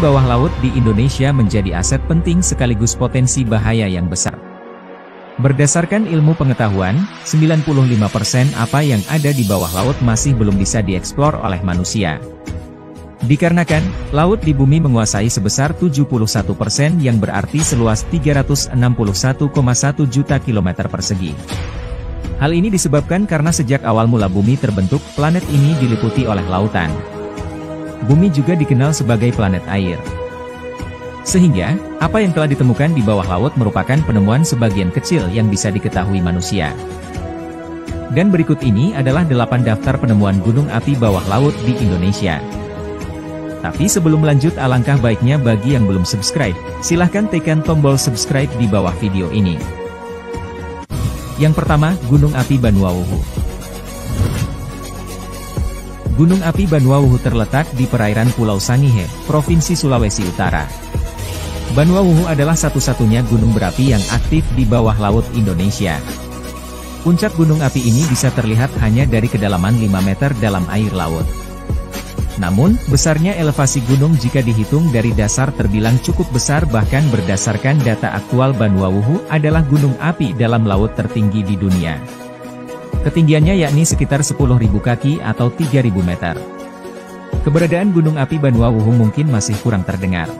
bawah laut di Indonesia menjadi aset penting sekaligus potensi bahaya yang besar. Berdasarkan ilmu pengetahuan, 95% apa yang ada di bawah laut masih belum bisa dieksplor oleh manusia. Dikarenakan, laut di bumi menguasai sebesar 71% yang berarti seluas 361,1 juta kilometer persegi. Hal ini disebabkan karena sejak awal mula bumi terbentuk, planet ini diliputi oleh lautan. Bumi juga dikenal sebagai planet air. Sehingga, apa yang telah ditemukan di bawah laut merupakan penemuan sebagian kecil yang bisa diketahui manusia. Dan berikut ini adalah 8 daftar penemuan gunung api bawah laut di Indonesia. Tapi sebelum lanjut, alangkah baiknya bagi yang belum subscribe, silahkan tekan tombol subscribe di bawah video ini. Yang pertama, Gunung Api Banuawuhu. Gunung Api Banuawuhu terletak di perairan Pulau Sangihe, Provinsi Sulawesi Utara. Banuawuhu adalah satu-satunya gunung berapi yang aktif di bawah laut Indonesia. Puncak gunung api ini bisa terlihat hanya dari kedalaman 5 meter dalam air laut. Namun, besarnya elevasi gunung jika dihitung dari dasar terbilang cukup besar, bahkan berdasarkan data aktual Banuawuhu adalah gunung api dalam laut tertinggi di dunia. Ketinggiannya yakni sekitar 10.000 kaki atau 3.000 meter. Keberadaan gunung api Banuawuhu mungkin masih kurang terdengar.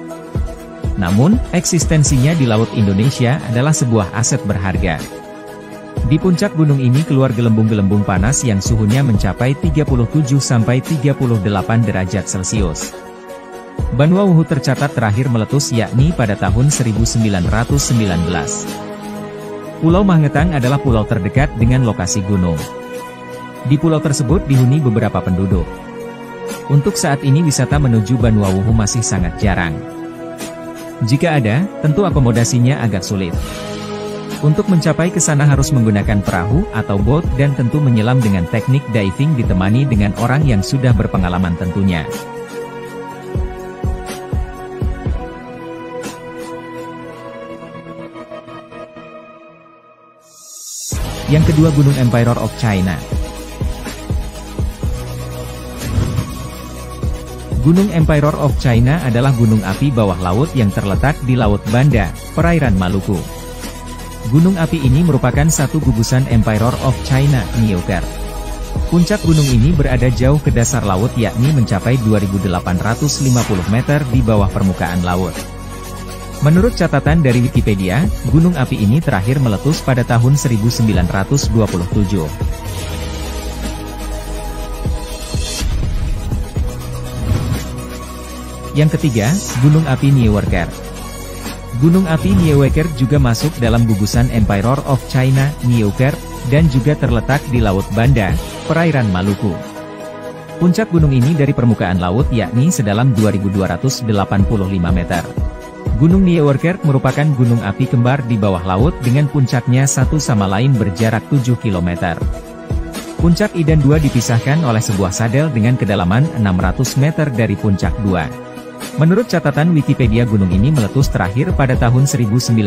Namun, eksistensinya di laut Indonesia adalah sebuah aset berharga. Di puncak gunung ini keluar gelembung-gelembung panas yang suhunya mencapai 37–38 derajat Celcius. Banuawuhu tercatat terakhir meletus yakni pada tahun 1919. Pulau Mangetang adalah pulau terdekat dengan lokasi gunung. Di pulau tersebut dihuni beberapa penduduk. Untuk saat ini wisata menuju Banuawuhu masih sangat jarang. Jika ada, tentu akomodasinya agak sulit. Untuk mencapai ke sana harus menggunakan perahu atau boat dan tentu menyelam dengan teknik diving ditemani dengan orang yang sudah berpengalaman tentunya. Yang kedua, Gunung Emperor of China. Gunung Emperor of China adalah gunung api bawah laut yang terletak di Laut Banda, perairan Maluku. Gunung api ini merupakan satu gugusan Emperor of China, Nioker. Puncak gunung ini berada jauh ke dasar laut yakni mencapai 2.850 meter di bawah permukaan laut. Menurut catatan dari Wikipedia, gunung api ini terakhir meletus pada tahun 1927. Yang ketiga, Gunung Api Nyeweker. Gunung api Nyeweker juga masuk dalam gugusan Emperor of China, Nioker, dan juga terletak di Laut Banda, perairan Maluku. Puncak gunung ini dari permukaan laut yakni sedalam 2.285 meter. Gunung Nyeweker merupakan gunung api kembar di bawah laut dengan puncaknya satu sama lain berjarak 7 km. Puncak I dan II dipisahkan oleh sebuah sadel dengan kedalaman 600 meter dari puncak II. Menurut catatan Wikipedia, gunung ini meletus terakhir pada tahun 1927.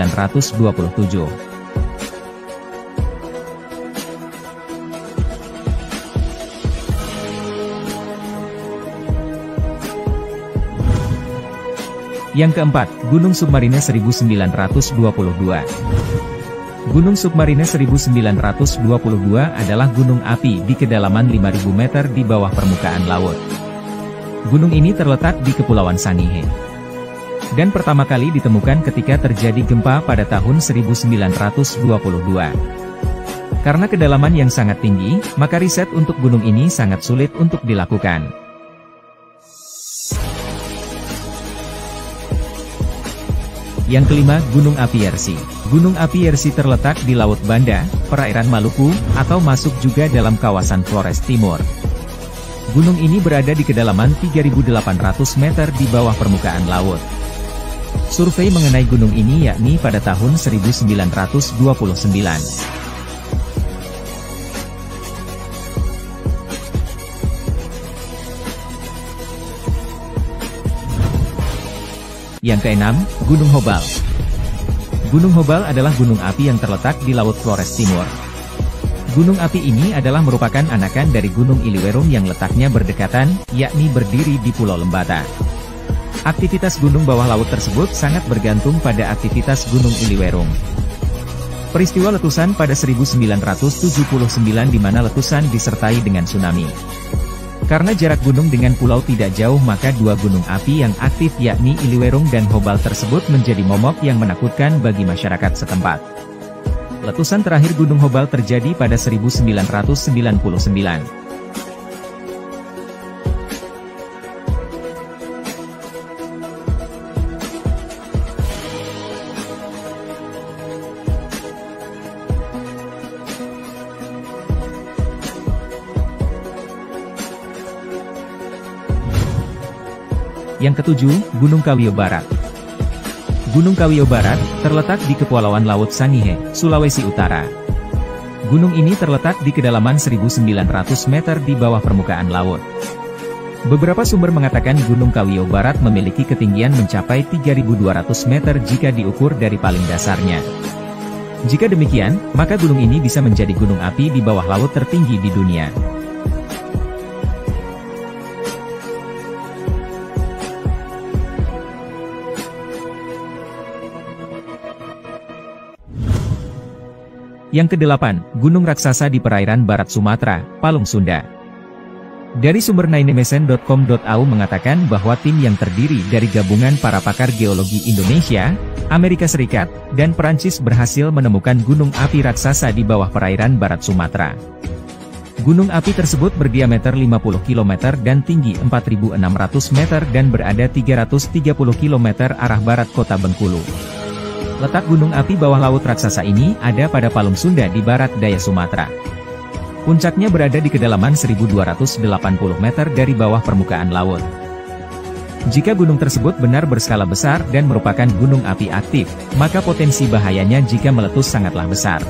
Yang keempat, Gunung Submarine 1922. Gunung Submarine 1922 adalah gunung api di kedalaman 5.000 meter di bawah permukaan laut. Gunung ini terletak di Kepulauan Sangihe. Dan pertama kali ditemukan ketika terjadi gempa pada tahun 1922. Karena kedalaman yang sangat tinggi, maka riset untuk gunung ini sangat sulit untuk dilakukan. Yang kelima, Gunung Api Yersi. Gunung Api Yersi terletak di Laut Banda, perairan Maluku, atau masuk juga dalam kawasan Flores Timur. Gunung ini berada di kedalaman 3.800 meter di bawah permukaan laut. Survei mengenai gunung ini yakni pada tahun 1929. Yang keenam, Gunung Hobal. Gunung Hobal adalah gunung api yang terletak di Laut Flores Timur. Gunung api ini adalah merupakan anakan dari Gunung Iliwerum yang letaknya berdekatan, yakni berdiri di Pulau Lembata. Aktivitas gunung bawah laut tersebut sangat bergantung pada aktivitas Gunung Iliwerung. Peristiwa letusan pada 1979 di mana letusan disertai dengan tsunami. Karena jarak gunung dengan pulau tidak jauh maka dua gunung api yang aktif yakni Iliwerung dan Hobal tersebut menjadi momok yang menakutkan bagi masyarakat setempat. Letusan terakhir Gunung Hobal terjadi pada 1999. Yang ketujuh, Gunung Kawiyo Barat. Gunung Kawiyo Barat, terletak di Kepulauan Laut Sangihe, Sulawesi Utara. Gunung ini terletak di kedalaman 1.900 meter di bawah permukaan laut. Beberapa sumber mengatakan Gunung Kawiyo Barat memiliki ketinggian mencapai 3.200 meter jika diukur dari paling dasarnya. Jika demikian, maka gunung ini bisa menjadi gunung api di bawah laut tertinggi di dunia. Yang kedelapan, Gunung Raksasa di perairan barat Sumatera, Palung Sunda. Dari sumber ninemesen.com.au mengatakan bahwa tim yang terdiri dari gabungan para pakar geologi Indonesia, Amerika Serikat, dan Perancis berhasil menemukan gunung api raksasa di bawah perairan barat Sumatera. Gunung api tersebut berdiameter 50 km dan tinggi 4.600 meter dan berada 330 km arah barat kota Bengkulu. Letak gunung api bawah laut raksasa ini ada pada Palung Sunda di barat daya Sumatera. Puncaknya berada di kedalaman 1.280 meter dari bawah permukaan laut. Jika gunung tersebut benar berskala besar dan merupakan gunung api aktif, maka potensi bahayanya jika meletus sangatlah besar.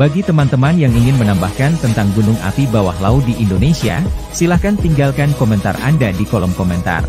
Bagi teman-teman yang ingin menambahkan tentang gunung api bawah laut di Indonesia, silahkan tinggalkan komentar Anda di kolom komentar.